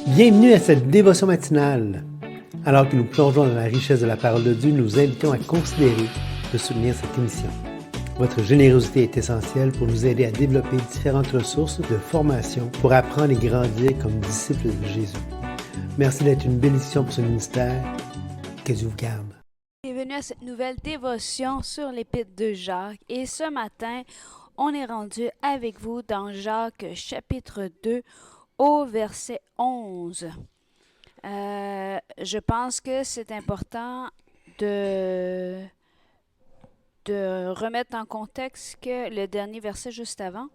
Bienvenue à cette dévotion matinale. Alors que nous plongeons dans la richesse de la parole de Dieu, nous vous invitons à considérer de soutenir cette émission. Votre générosité est essentielle pour nous aider à développer différentes ressources de formation pour apprendre et grandir comme disciples de Jésus. Merci d'être une bénédiction pour ce ministère. Que Dieu vous garde. Bienvenue à cette nouvelle dévotion sur l'Épître de Jacques. Et ce matin, on est rendu avec vous dans Jacques chapitre 2 au verset 11. Je pense que c'est important de remettre en contexte que le dernier verset juste avant,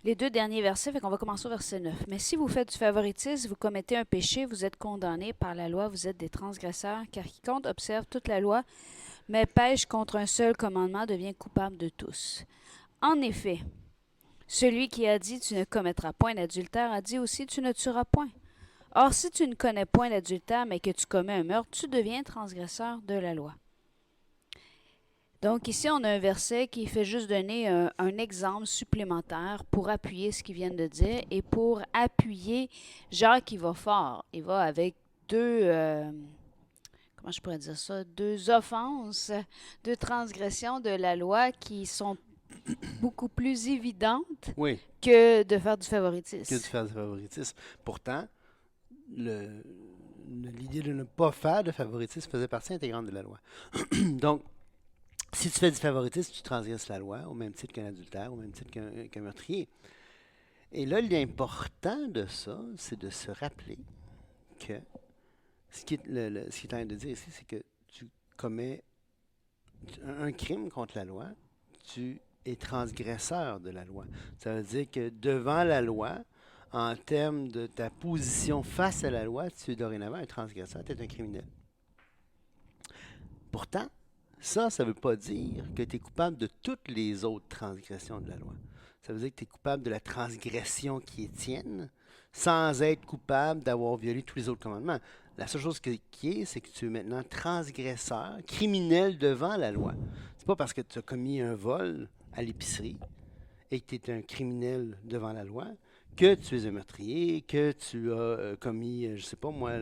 les deux derniers versets, fait qu'on va commencer au verset 9. Mais si vous faites du favoritisme, vous commettez un péché, vous êtes condamnés par la loi, vous êtes des transgresseurs, car quiconque observe toute la loi, mais pêche contre un seul commandement, devient coupable de tous. En effet, celui qui a dit « Tu ne commettras point d'adultère » a dit aussi « Tu ne tueras point ». Or, si tu ne connais point l'adultère, mais que tu commets un meurtre, tu deviens transgresseur de la loi. Donc ici, on a un verset qui fait juste donner un exemple supplémentaire pour appuyer ce qu'ils viennent de dire et pour appuyer Jacques, il va fort. Il va avec comment je pourrais dire ça, deux offenses, deux transgressions de la loi qui sont beaucoup plus évidentes Oui, que de faire du que favoritisme. de faire du favoritisme. Pourtant, l'idée de ne pas faire de favoritisme faisait partie intégrante de la loi. Donc, si tu fais du favoritisme, tu transgresses la loi, au même titre qu'un adultère, au même titre qu'un meurtrier. Et là, l'important de ça, c'est de se rappeler que ce qui est en train de dire ici, c'est que tu commets un crime contre la loi, tu es transgresseur de la loi. Ça veut dire que devant la loi, en termes de ta position face à la loi, tu es dorénavant un transgresseur, tu es un criminel. Pourtant, ça ne veut pas dire que tu es coupable de toutes les autres transgressions de la loi. Ça veut dire que tu es coupable de la transgression qui est tienne, sans être coupable d'avoir violé tous les autres commandements. La seule chose qui est, c'est que tu es maintenant transgresseur, criminel devant la loi. C'est pas parce que tu as commis un vol à l'épicerie et que tu es un criminel devant la loi que tu es un meurtrier, que tu as commis, je sais pas moi,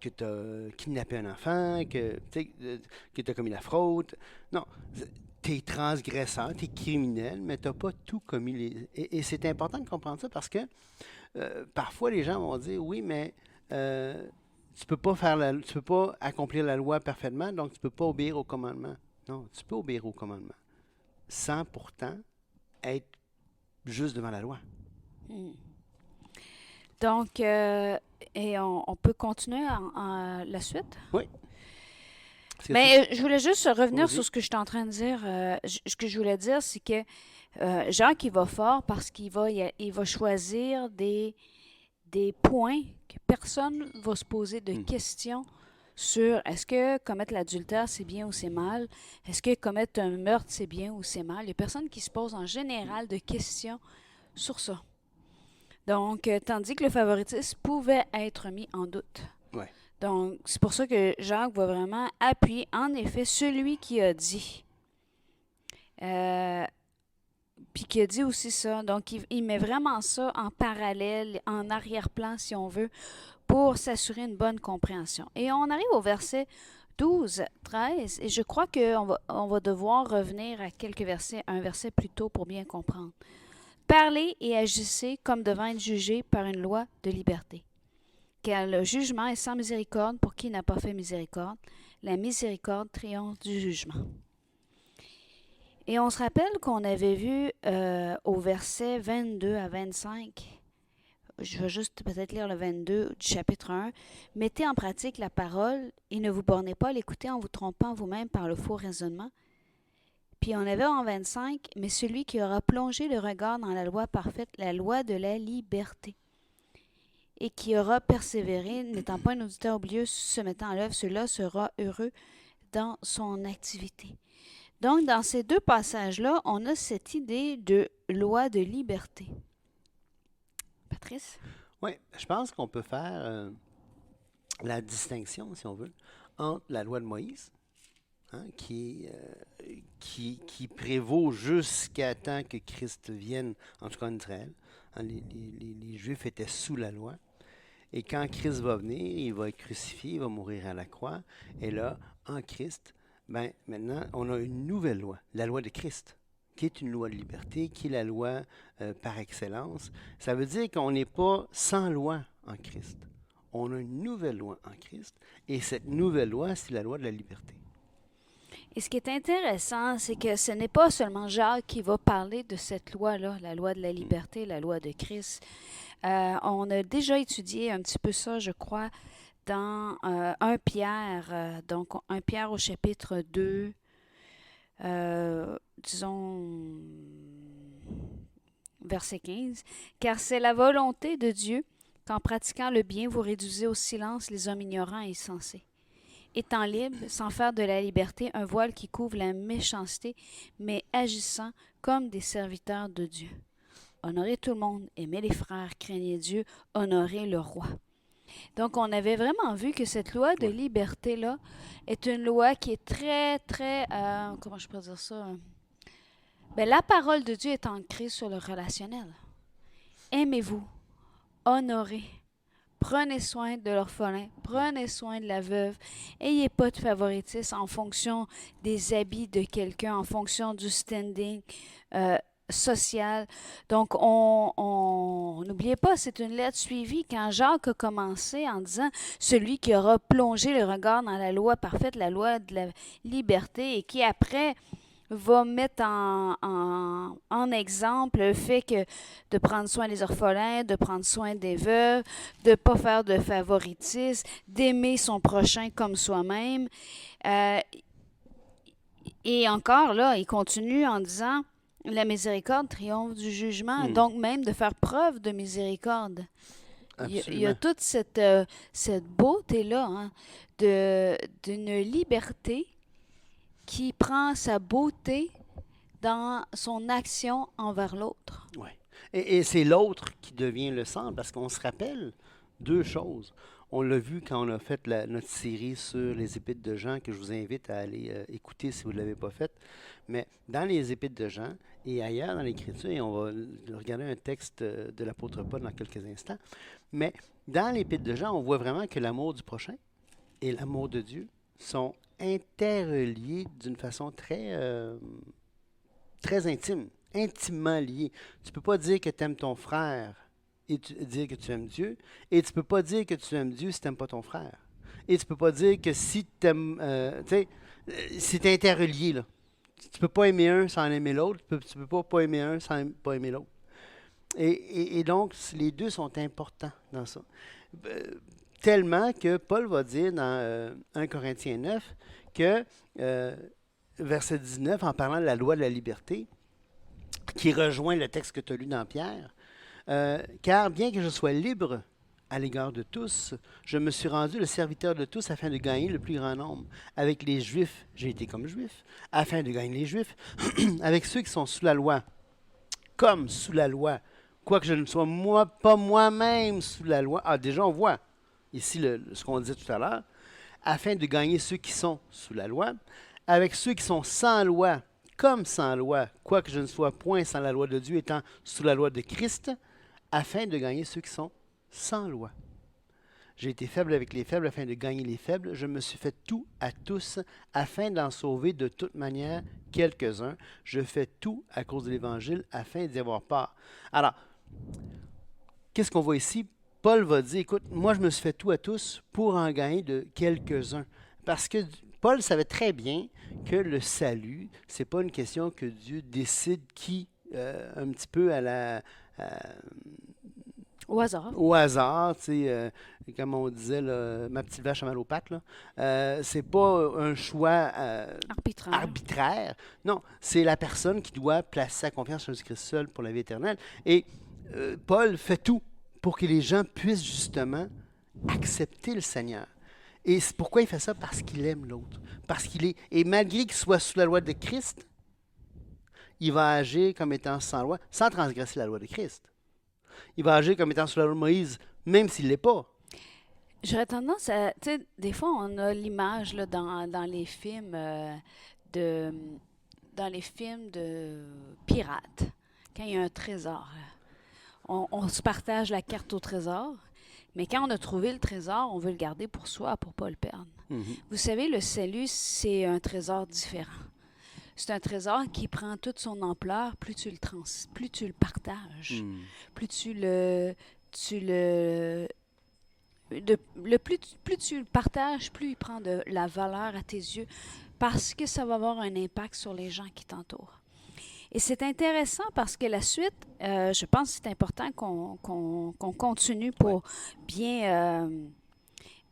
que tu as kidnappé un enfant, que tu as commis la fraude. Non, tu es transgresseur, tu es criminel, mais tu n'as pas tout commis. Et c'est important de comprendre ça parce que parfois les gens vont dire, oui, mais tu peux pas tu peux pas accomplir la loi parfaitement, donc tu peux pas obéir au commandement. Non, tu peux obéir au commandement sans pourtant être juste devant la loi. Hmm. Donc, et on peut continuer la suite? Oui. Mais je voulais juste revenir Vas-y. sur ce que je suis en train de dire. Ce que je voulais dire, c'est que Jacques, il va fort parce qu'il va choisir des points que personne ne va se poser de questions sur est-ce que commettre l'adultère, c'est bien ou c'est mal? Est-ce que commettre un meurtre, c'est bien ou c'est mal? Il n'y a personne qui se pose en général de questions sur ça. Donc, tandis que le favoritisme pouvait être mis en doute. Ouais. Donc, c'est pour ça que Jacques va vraiment appuyer, en effet, celui qui a dit. Puis qui a dit aussi ça. Donc, il met vraiment ça en parallèle, en arrière-plan, si on veut, pour s'assurer une bonne compréhension. Et on arrive au verset 12, 13, et je crois qu'on va devoir revenir à quelques versets, un verset plus tôt pour bien comprendre. Parlez et agissez comme devant être jugé par une loi de liberté. Car le jugement est sans miséricorde pour qui n'a pas fait miséricorde. La miséricorde triomphe du jugement. Et on se rappelle qu'on avait vu au verset 22 à 25, je vais juste peut-être lire le 22 du chapitre 1, « Mettez en pratique la parole et ne vous bornez pas à l'écouter en vous trompant vous-même par le faux raisonnement. » Puis on avait en 25, « Mais celui qui aura plongé le regard dans la loi parfaite, la loi de la liberté, et qui aura persévéré, n'étant pas un auditeur oublieux, se mettant en l'œuvre, cela sera heureux dans son activité. » Donc, dans ces deux passages-là, on a cette idée de loi de liberté. Patrice? Oui, je pense qu'on peut faire la distinction, si on veut, entre la loi de Moïse, hein, qui prévaut jusqu'à temps que Christ vienne, en tout cas en Israël. Hein, les Juifs étaient sous la loi. Et quand Christ va venir, il va être crucifié, il va mourir à la croix. Et là, en Christ, ben, maintenant, on a une nouvelle loi, la loi de Christ, qui est une loi de liberté, qui est la loi par excellence. Ça veut dire qu'on n'est pas sans loi en Christ. On a une nouvelle loi en Christ. Et cette nouvelle loi, c'est la loi de la liberté. Et ce qui est intéressant, c'est que ce n'est pas seulement Jacques qui va parler de cette loi-là, la loi de la liberté, la loi de Christ. On a déjà étudié un petit peu ça, je crois, dans 1 Pierre, donc 1 Pierre au chapitre 2, disons verset 15. Car c'est la volonté de Dieu qu'en pratiquant le bien, vous réduisez au silence les hommes ignorants et insensés. Étant libres, sans faire de la liberté un voile qui couvre la méchanceté, mais agissant comme des serviteurs de Dieu. Honorez tout le monde, aimez les frères, craignez Dieu, honorez le roi. Donc, on avait vraiment vu que cette loi de liberté-là est une loi qui est très, très, comment je peux dire ça? Ben, la parole de Dieu est ancrée sur le relationnel. Aimez-vous, honorez, prenez soin de l'orphelin, prenez soin de la veuve. Ayez pas de favoritisme en fonction des habits de quelqu'un, en fonction du standing social. Donc, n'oubliez pas, c'est une lettre suivie. Quand Jacques a commencé en disant « Celui qui aura plongé le regard dans la loi parfaite, la loi de la liberté, et qui après va mettre en exemple le fait que de prendre soin des orphelins, de prendre soin des veuves, de ne pas faire de favoritisme, d'aimer son prochain comme soi-même. Et encore, là, il continue en disant « La miséricorde triomphe du jugement », donc même de faire preuve de miséricorde. Il y a toute cette beauté-là, hein, d'une liberté qui prend sa beauté dans son action envers l'autre. Oui. Et c'est l'autre qui devient le centre, parce qu'on se rappelle deux choses. On l'a vu quand on a fait notre série sur les Épîtres de Jean, que je vous invite à aller écouter si vous ne l'avez pas faite. Mais dans les Épîtres de Jean et ailleurs dans l'Écriture, et on va regarder un texte de l'apôtre Paul dans quelques instants, mais dans l'Épître de Jean, on voit vraiment que l'amour du prochain et l'amour de Dieu sont interreliés d'une façon très intime, intimement liés. Tu ne peux pas dire que tu aimes ton frère et dire que tu aimes Dieu, et tu ne peux pas dire que tu aimes Dieu si tu n'aimes pas ton frère. Et tu ne peux pas dire que si tu aimes... c'est interrelié, là. Tu ne peux pas aimer un sans aimer l'autre, tu ne peux pas aimer un sans pas aimer l'autre. Et donc, les deux sont importants dans ça. Tellement que Paul va dire dans 1 Corinthiens 9 que, verset 19, en parlant de la loi de la liberté, qui rejoint le texte que tu as lu dans Pierre, car bien que je sois libre à l'égard de tous, je me suis rendu le serviteur de tous afin de gagner le plus grand nombre. Avec les Juifs, j'ai été comme Juif, afin de gagner les Juifs. Avec ceux qui sont sous la loi, comme sous la loi, quoique je ne sois pas moi-même sous la loi. Ah, déjà, on voit ici ce qu'on disait tout à l'heure, afin de gagner ceux qui sont sous la loi, avec ceux qui sont sans loi, comme sans loi, quoique je ne sois point sans la loi de Dieu, étant sous la loi de Christ, afin de gagner ceux qui sont sans loi. J'ai été faible avec les faibles afin de gagner les faibles. Je me suis fait tout à tous afin d'en sauver de toute manière quelques-uns. Je fais tout à cause de l'Évangile afin d'y avoir part. Alors, qu'est-ce qu'on voit ici? Paul va dire, écoute, moi je me suis fait tout à tous pour en gagner de quelques-uns. Parce que Paul savait très bien que le salut, c'est pas une question que Dieu décide qui, un petit peu à la... Au hasard. Au hasard, tu sais, comme on disait, là, ma petite vache a mal aux pattes, là. C'est pas un choix arbitraire. Non, c'est la personne qui doit placer sa confiance en Jésus-Christ seul pour la vie éternelle. Et Paul fait tout pour que les gens puissent justement accepter le Seigneur. Et c'est pourquoi il fait ça? Parce qu'il aime l'autre. Parce qu'il est... Et malgré qu'il soit sous la loi de Christ, il va agir comme étant sans loi, sans transgresser la loi de Christ. Il va agir comme étant sous la loi de Moïse, même s'il ne l'est pas. J'aurais tendance à... Tu sais, des fois, on a l'image là, dans les films dans les films de pirates, quand il y a un trésor. On se partage la carte au trésor. Mais quand on a trouvé le trésor, on veut le garder pour soi, pour ne pas le perdre. Mhm. Vous savez, le salut, c'est un trésor différent. C'est un trésor qui prend toute son ampleur plus tu plus tu le partages, Mm. plus tu le plus tu le partages, plus il prend de la valeur à tes yeux parce que ça va avoir un impact sur les gens qui t'entourent. Et c'est intéressant parce que la suite, je pense que c'est important qu'on continue pour bien,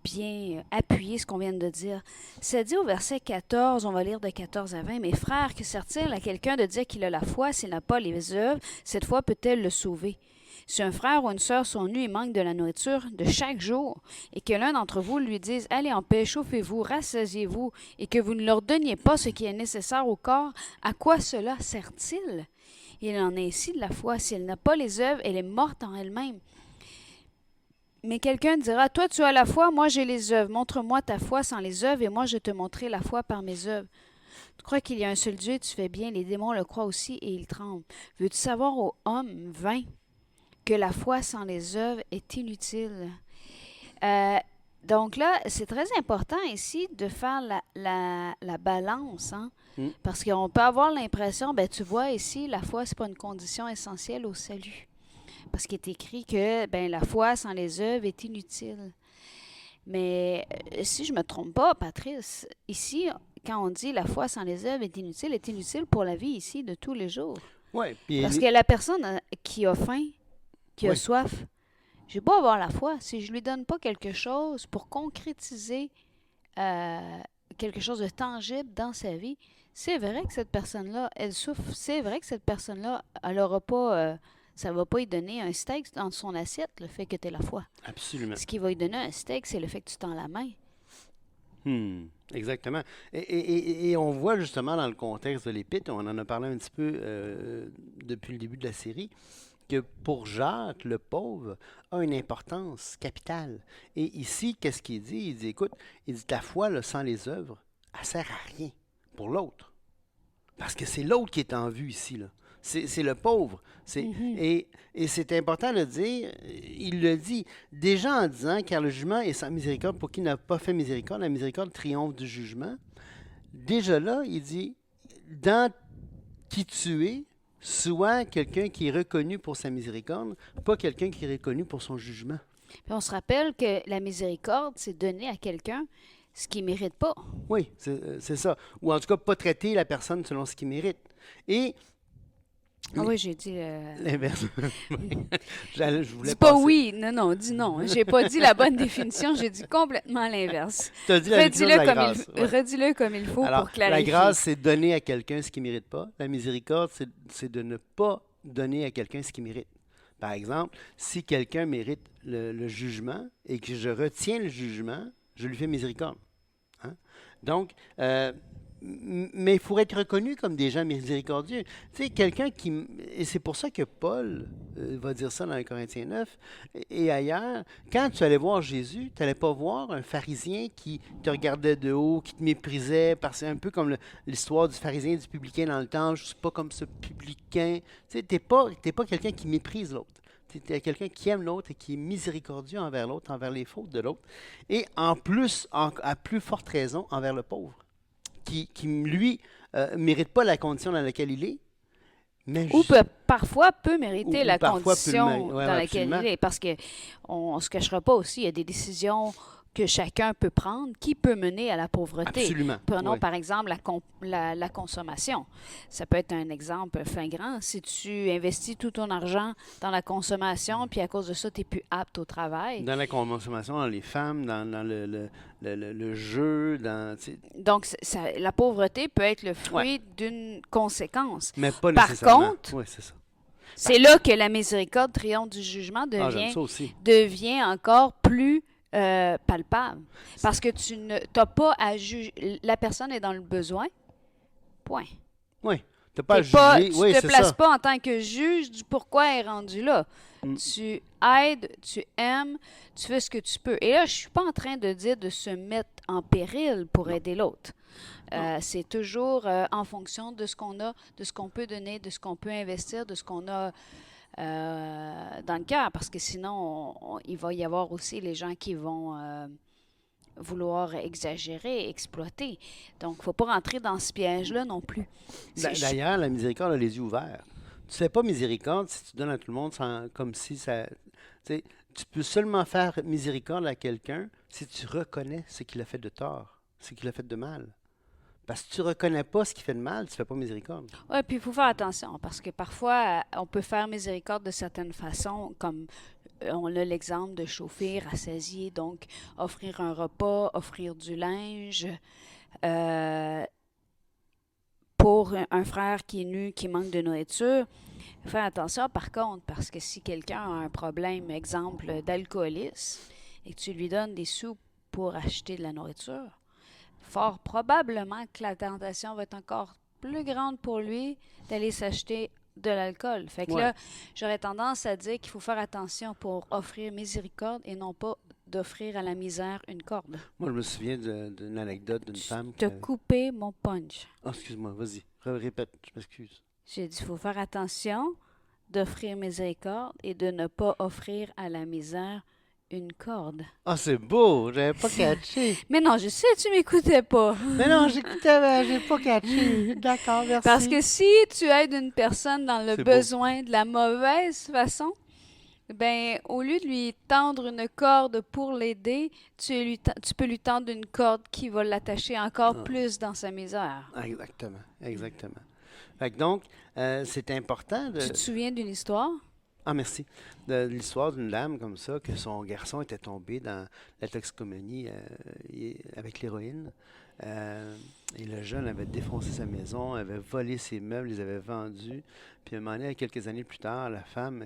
bien appuyer ce qu'on vient de dire. C'est dit au verset 14, on va lire de 14 à 20, « Mes frères, que sert-il à quelqu'un de dire qu'il a la foi s'il n'a pas les œuvres? Cette foi peut-elle le sauver? Si un frère ou une sœur sont nus et manquent de la nourriture de chaque jour, et que l'un d'entre vous lui dise, « Allez en paix, chauffez-vous, rassasiez-vous, et que vous ne leur donniez pas ce qui est nécessaire au corps, à quoi cela sert-il? Il en est ainsi de la foi. Si elle n'a pas les œuvres, elle est morte en elle-même. Mais quelqu'un dira, toi tu as la foi, moi j'ai les œuvres. Montre-moi ta foi sans les œuvres, et moi je te montrerai la foi par mes œuvres. Tu crois qu'il y a un seul Dieu, tu fais bien, les démons le croient aussi, et ils tremblent. Veux-tu savoir, ô homme vain, que la foi sans les œuvres est inutile? » Donc là, c'est très important ici de faire la balance, hein? Mm. Parce qu'on peut avoir l'impression, ben tu vois ici, la foi, c'est pas une condition essentielle au salut. Parce qu'il est écrit que ben, la foi sans les œuvres est inutile. Mais si je ne me trompe pas, Patrice, ici, quand on dit la foi sans les œuvres est inutile pour la vie ici de tous les jours. Ouais, puis Parce que la personne qui a faim, qui a Oui. soif, j'ai beau avoir la foi, si je lui donne pas quelque chose pour concrétiser quelque chose de tangible dans sa vie, c'est vrai que cette personne-là, elle souffre. C'est vrai que cette personne-là, elle n'aura pas, ça ne va pas lui donner un steak dans son assiette, le fait que tu aies la foi. absolument. Ce qui va lui donner un steak, c'est le fait que tu tends la main. Exactement. Et on voit justement dans le contexte de l'Épître, on en a parlé un petit peu depuis le début de la série, que pour Jacques, le pauvre, a une importance capitale. Et ici, qu'est-ce qu'il dit? Il dit, écoute, il dit, ta foi, là, sans les œuvres, elle ne sert à rien pour l'autre. Parce que c'est l'autre qui est en vue ici, là. C'est le pauvre. Et c'est important de le dire, il le dit, déjà en disant, car le jugement est sans miséricorde pour qui n'a pas fait miséricorde, la miséricorde triomphe du jugement. Déjà là, il dit, dans qui tu es, sois quelqu'un qui est reconnu pour sa miséricorde, pas quelqu'un qui est reconnu pour son jugement. Puis on se rappelle que la miséricorde, c'est donner à quelqu'un ce qu'il ne mérite pas. Oui, c'est ça. Ou en tout cas, pas traiter la personne selon ce qu'il mérite. Et Ah oui, j'ai dit... l'inverse. Je voulais Dis pas passer. oui, non, dis non. J'ai pas dit la bonne définition, j'ai dit complètement l'inverse. Tu as dit la définition de la grâce. Ouais. Redis-le comme il faut Alors, pour clarifier. la grâce, c'est donner à quelqu'un ce qu'il ne mérite pas. La miséricorde, c'est de ne pas donner à quelqu'un ce qu'il mérite. Par exemple, si quelqu'un mérite le jugement et que je retiens le jugement, je lui fais miséricorde. Hein? Donc, mais il faut être reconnu comme des gens miséricordieux. Tu sais, quelqu'un qui... Et c'est pour ça que Paul va dire ça dans 1 Corinthiens 9 et ailleurs. Quand tu allais voir Jésus, tu n'allais pas voir un pharisien qui te regardait de haut, qui te méprisait, parce que c'est un peu comme l'histoire du pharisien et du publicain dans le temple. Je ne suis pas comme ce publicain. Tu sais, tu n'es pas quelqu'un qui méprise l'autre. Tu es quelqu'un qui aime l'autre et qui est miséricordieux envers l'autre, envers les fautes de l'autre. Et en plus, à plus forte raison, envers le pauvre. Qui lui, mérite pas la condition dans laquelle il est, mais Ou parfois peut mériter la condition ouais, dans laquelle il est. Parce qu'on ne se cachera pas aussi, il y a des décisions que chacun peut prendre qui peut mener à la pauvreté. Absolument. Prenons par exemple la consommation. Ça peut être un exemple flagrant. Si tu investis tout ton argent dans la consommation, puis à cause de ça, tu n'es plus apte au travail. Dans la consommation, dans les femmes, dans le jeu, Donc, la pauvreté peut être le fruit d'une conséquence. Mais pas Par nécessairement. contre, ouais, c'est ça. C'est là que la miséricorde triomphe du jugement devient encore plus palpable. Parce que tu n'as pas à juger. La personne est dans le besoin. Point. Oui. Tu ne te places pas en tant que juge du pourquoi elle est rendue là. Tu aides, tu aimes, tu fais ce que tu peux. Et là, je ne suis pas en train de dire de se mettre en péril pour aider l'autre. C'est toujours en fonction de ce qu'on a, de ce qu'on peut donner, de ce qu'on peut investir, de ce qu'on a dans le cœur, parce que sinon, il va y avoir aussi les gens qui vont vouloir exagérer, exploiter. Donc, il ne faut pas rentrer dans ce piège-là non plus. D'ailleurs, la miséricorde a les yeux ouverts. Tu ne fais pas miséricorde si tu donnes à tout le monde comme si ça... Tu sais, tu peux seulement faire miséricorde à quelqu'un si tu reconnais ce qu'il a fait de tort, ce qu'il a fait de mal. Parce que tu ne reconnais pas ce qu'il fait de mal, tu ne fais pas miséricorde. Oui, puis il faut faire attention, parce que parfois, on peut faire miséricorde de certaines façons, comme on a l'exemple de chauffer, rassasier, donc offrir un repas, offrir du linge, euh, pour un frère qui est nu, qui manque de nourriture. Faire attention par contre, parce que si quelqu'un a un problème, exemple d'alcoolisme, et que tu lui donnes des sous pour acheter de la nourriture, fort probablement que la tentation va être encore plus grande pour lui d'aller s'acheter de l'alcool. Fait que Ouais. là, j'aurais tendance à dire qu'il faut faire attention pour offrir miséricorde et non pas d'offrir à la misère une corde. Moi, je me souviens d'une anecdote d'une femme qui T'as avait... coupé mon punch. Oh, excuse-moi, vas-y, répète, je m'excuse. J'ai dit, il faut faire attention d'offrir miséricorde et de ne pas offrir à la misère une corde. Ah, c'est beau, j'avais pas catché. Mais non, je sais, tu m'écoutais pas. Mais non, j'écoutais, mais j'ai pas catché. D'accord, merci. Parce que si tu aides une personne dans le C'est beau. besoin de la mauvaise façon, ben au lieu de lui tendre une corde pour l'aider, tu peux lui tendre une corde qui va l'attacher encore Ah. plus dans sa misère. Exactement, exactement. Fait que donc, c'est important de... Tu te souviens d'une histoire? Ah, merci. De l'histoire d'une dame comme ça, que son garçon était tombé dans la toxicomanie avec l'héroïne. Et le jeune avait défoncé sa maison, avait volé ses meubles, les avait vendus. Puis à un moment donné, quelques années plus tard, la femme,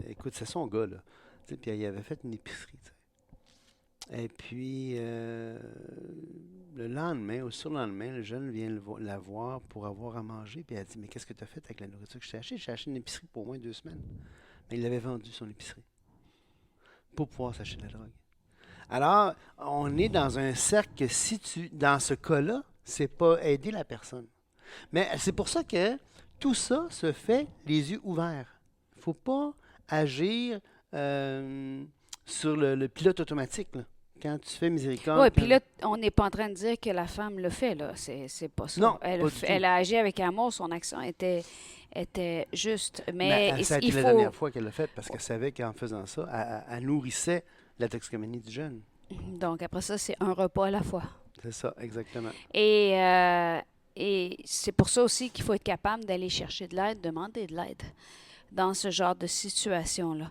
écoute, c'est son gars, là. Tu sais, puis elle avait fait une épicerie, tu sais. Et puis, le lendemain, au surlendemain, le jeune vient la voir pour avoir à manger. Puis elle dit, mais qu'est-ce que tu as fait avec la nourriture que je t'ai achetée? J'ai acheté une épicerie pour au moins 2 semaines. Mais il avait vendu son épicerie pour pouvoir s'acheter de la drogue. Alors, on est dans un cercle que si tu, dans ce cas-là, c'est pas aider la personne. Mais c'est pour ça que tout ça se fait les yeux ouverts. Il ne faut pas agir sur le pilote automatique, là. Quand tu fais miséricorde. Oui, puis là, on n'est pas en train de dire que la femme le fait, là. C'est pas ça. Non, Elle, pas du tout. elle a agi avec amour, son action était juste. Mais ça a été il la faut. dernière fois qu'elle l'a fait parce qu'elle savait qu'en faisant ça, elle nourrissait la toxicomanie du jeune. Donc, après ça, c'est un repas à la fois. C'est ça, exactement. Et c'est pour ça aussi qu'il faut être capable d'aller chercher de l'aide, demander de l'aide dans ce genre de situation-là.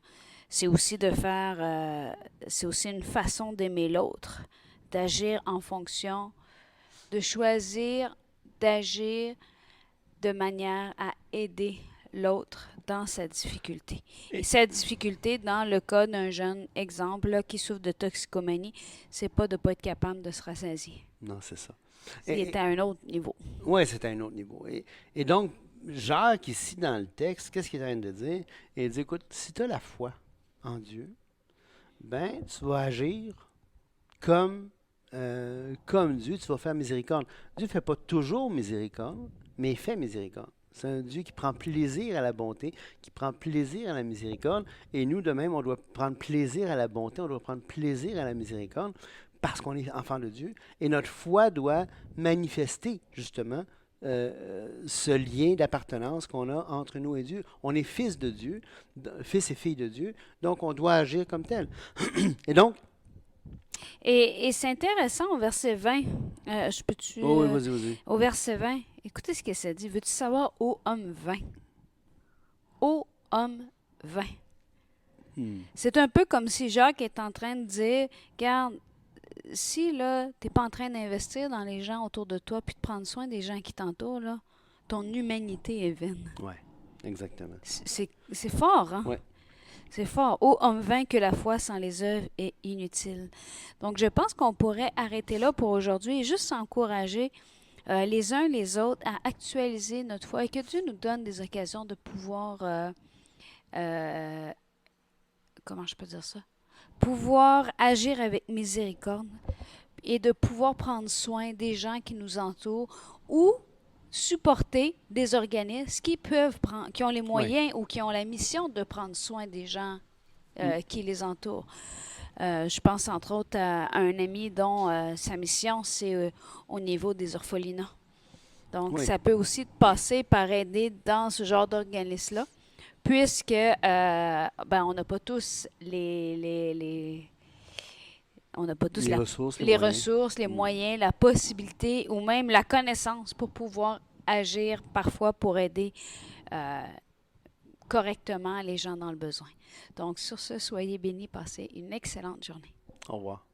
C'est aussi c'est aussi une façon d'aimer l'autre, d'agir en fonction, de choisir d'agir de manière à aider l'autre dans sa difficulté. Et cette difficulté, dans le cas d'un jeune exemple là, qui souffre de toxicomanie, c'est pas de ne pas être capable de se rassasier. Non, c'est ça. Il est à un autre niveau. Oui, c'est à un autre niveau. Et donc, Jacques, ici, dans le texte, qu'est-ce qu'il est en train de dire? Il dit, écoute, si tu as la foi en Dieu, ben, tu vas agir comme Dieu, tu vas faire miséricorde. Dieu ne fait pas toujours miséricorde, mais il fait miséricorde. C'est un Dieu qui prend plaisir à la bonté, qui prend plaisir à la miséricorde. Et nous, de même, on doit prendre plaisir à la bonté, on doit prendre plaisir à la miséricorde parce qu'on est enfant de Dieu. Et notre foi doit manifester, justement, ce lien d'appartenance qu'on a entre nous et Dieu. On est fils de Dieu, fils et filles de Dieu, donc on doit agir comme tel. Et donc... Et c'est intéressant au verset 20. Je peux-tu... Oh oui, vas-y. Au verset 20, écoutez ce que ça dit. Veux-tu savoir, ô homme vain? Ô homme vain. C'est un peu comme si Jacques est en train de dire, regarde, si là, tu n'es pas en train d'investir dans les gens autour de toi puis de prendre soin des gens qui t'entourent, là, ton humanité est vaine. Oui, exactement. C'est fort, hein? Oui. C'est fort. Ô homme vain, que la foi sans les œuvres est inutile. Donc, je pense qu'on pourrait arrêter là pour aujourd'hui et juste s'encourager les uns les autres à actualiser notre foi et que Dieu nous donne des occasions de pouvoir, comment je peux dire ça? Pouvoir agir avec miséricorde et de pouvoir prendre soin des gens qui nous entourent ou supporter des organismes qui peuvent prendre, qui ont les moyens ou qui ont la mission de prendre soin des gens qui les entourent. Je pense entre autres à un ami dont sa mission, c'est au niveau des orphelinats. Donc, Oui. ça peut aussi passer par aider dans ce genre d'organisme-là, puisque on n'a pas tous on n'a pas tous Les ressources, les les moyens. ressources, les moyens, la possibilité ou même la connaissance pour pouvoir agir parfois pour aider correctement les gens dans le besoin. Donc, sur ce, soyez bénis, passez une excellente journée. Au revoir.